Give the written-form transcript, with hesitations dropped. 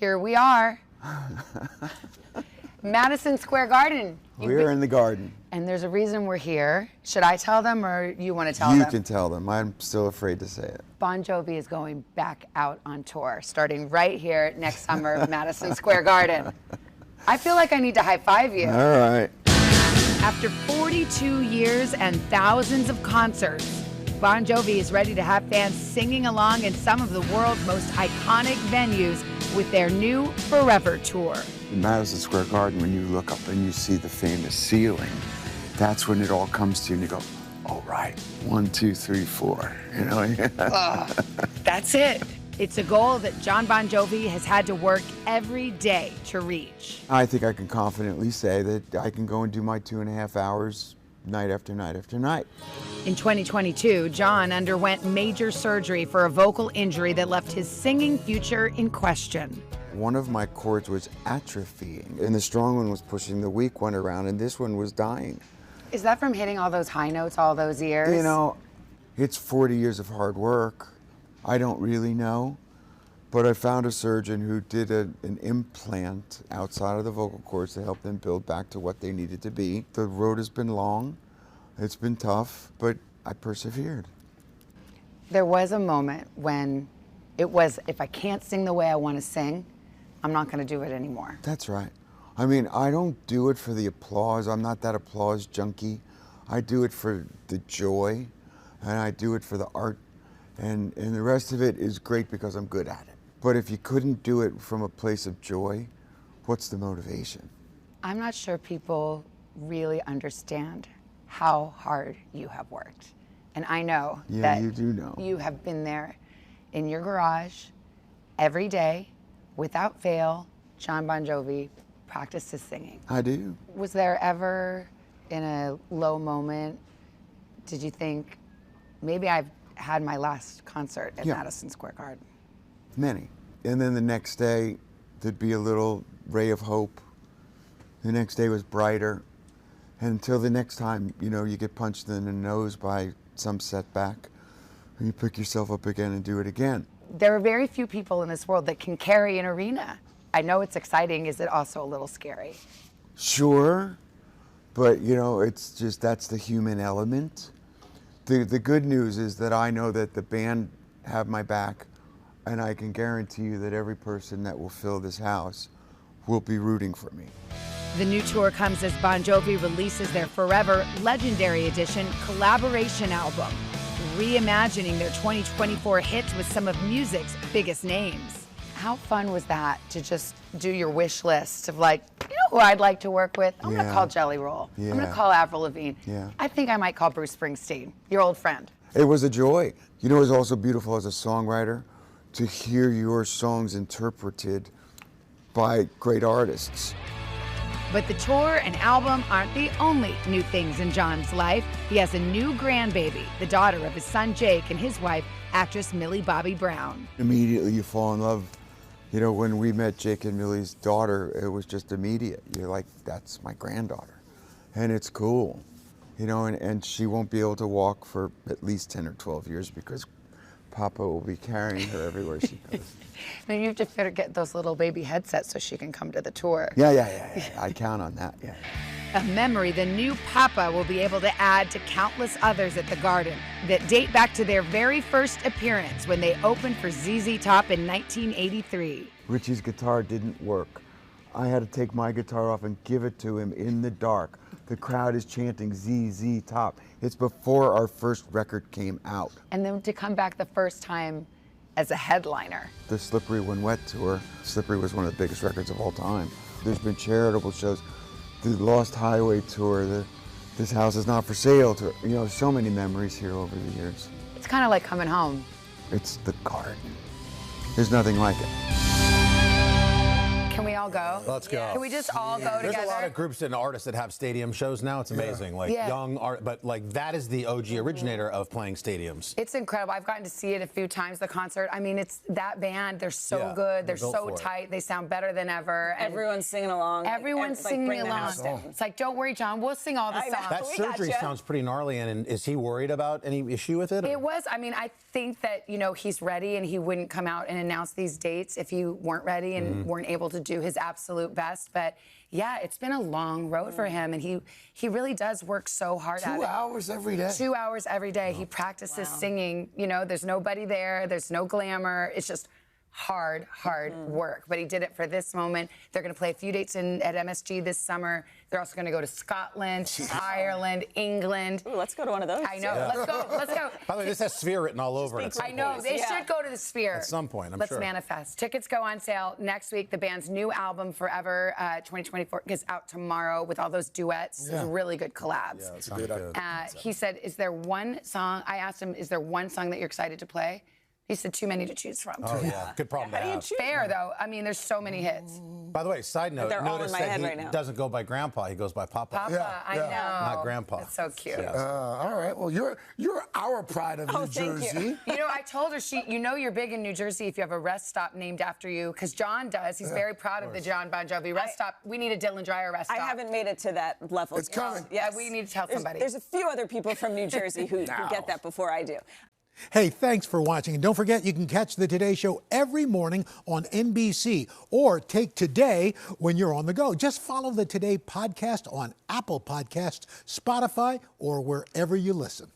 here we are. Madison Square Garden. We're in the garden. And there's a reason we're here. Should I tell them or you want to tell them? You can tell them. I'm still afraid to say it. Bon Jovi is going back out on tour, starting right here next summer at Madison Square Garden. I feel like I need to high-five you. All right. After 42 years and thousands of concerts, Bon Jovi is ready to have fans singing along in some of the world's most iconic venues with their new Forever tour. In Madison Square Garden, when you look up and you see the famous ceiling, that's when it all comes to you and you go, oh, right, 1, 2, 3, 4, you know? That's it. It's a goal that Jon Bon Jovi has had to work every day to reach. I think I can confidently say that I can go and do my 2.5 hours night after night after night. In 2022, Jon underwent major surgery for a vocal injury that left his singing future in question. One of my cords was atrophying, and the strong one was pushing the weak one around, and this one was dying. Is that from hitting all those high notes all those years? You know, it's 40 years of hard work. I don't really know, but I found a surgeon who did an implant outside of the vocal cords to help them build back to what they needed to be. The road has been long, it's been tough, but I persevered. There was a moment when it was, if I can't sing the way I want to sing, I'm not going to do it anymore. That's right. I mean, I don't do it for the applause. I'm not that applause junkie. I do it for the joy, and I do it for the art, and the rest of it is great because I'm good at it. But if you couldn't do it from a place of joy, what's the motivation? I'm not sure people really understand how hard you have worked. And I know that you do know. You have been there in your garage every day, without fail. Jon Bon Jovi practices singing. I do. Was there ever, in a low moment, did you think, maybe I've had my last concert at Madison Square Garden? Many. And then the next day, there'd be a little ray of hope. The next day was brighter. And until the next time, you know, you get punched in the nose by some setback, and you pick yourself up again and do it again. There are very few people in this world that can carry an arena. I know it's exciting. Is it also a little scary? Sure, but you know, it's just, that's the human element. The good news is that I know that the band have my back, and I can guarantee you that every person that will fill this house will be rooting for me. The new tour comes as Bon Jovi releases their Forever Legendary Edition collaboration album, reimagining their 2024 hits with some of music's biggest names. How fun was that to just do your wish list of, like, you know who I'd like to work with? I'm gonna call Jelly Roll. I'm gonna call Avril Lavigne. I think I might call Bruce Springsteen, your old friend. It was a joy. You know, it was also beautiful as a songwriter to hear your songs interpreted by great artists. But the tour and album aren't the only new things in Jon's life. He has a new grandbaby, the daughter of his son Jake and his wife, actress Millie Bobby Brown. Immediately you fall in love. You know, when we met Jake and Millie's daughter, it was just immediate. You're like, that's my granddaughter. And it's cool. You know, and she won't be able to walk for at least 10 or 12 years because Papa will be carrying her everywhere she goes. Now you have to better get those little baby headsets so she can come to the tour. Yeah. I count on that, A memory the new Papa will be able to add to countless others at the Garden that date back to their very first appearance when they opened for ZZ Top in 1983. Richie's guitar didn't work. I had to take my guitar off and give it to him in the dark. The crowd is chanting ZZ Top. It's before our first record came out. And then to come back the first time as a headliner. The Slippery When Wet tour. Slippery was one of the biggest records of all time. There's been charitable shows. The Lost Highway tour, the This House Is Not For Sale tour. You know, so many memories here over the years. It's kind of like coming home. It's the garden. There's nothing like it. Can we all all go? Let's go. Can we just all go There's together? a lot of groups and artists that have stadium shows now. It's amazing. Like young art, but like that is the OG originator of playing stadiums. It's incredible. I've gotten to see it a few times, the concert. I mean, it's that band. They're so good. They're so tight. They sound better than ever. And everyone's singing along. Everyone's singing along. It's like, don't worry, John. We'll sing all the songs. That surgery sounds pretty gnarly. And is he worried about any issue with it? It was. I mean, I think that, you know, he's ready and he wouldn't come out and announce these dates if he weren't ready and weren't able to do his absolute best. But yeah, it's been a long road for him, and he really does work so hard at it. 2 hours every day? 2 hours every day. He practices singing. You know, there's nobody there. There's no glamour. It's just hard work. But he did it for this moment. They're going to play a few dates at MSG this summer. They're also going to go to Scotland, Ireland, England. Ooh, let's go to one of those. I know. Yeah. Let's go. By the way, this has Sphere written all over it. I know. They should go to the Sphere. At some point, I'm sure. Let's manifest. Tickets go on sale next week. The band's new album, Forever 2024, is out tomorrow with all those duets. It's really good collabs. Yeah, it's good. He said, is there one song, I asked him, is there one song that you're excited to play? He said, too many to choose from. Oh, yeah. Good problem to have. Fair, though. I mean, there's so many hits. By the way, side note, notice that he doesn't go by Grandpa. He goes by Papa. I know. Not Grandpa. That's so cute. All right. Well, you're our pride of New Jersey. You know, I told her, you know you're big in New Jersey if you have a rest stop named after you, because John does. He's very proud of the Jon Bon Jovi rest stop. We need a Dylan Dreyer rest stop. I haven't made it to that level. It's coming. Yes. We need to tell somebody. There's a few other people from New Jersey who get that before I do. Hey, thanks for watching. And don't forget, you can catch the Today Show every morning on NBC or take Today when you're on the go. Just follow the Today podcast on Apple Podcasts, Spotify, or wherever you listen.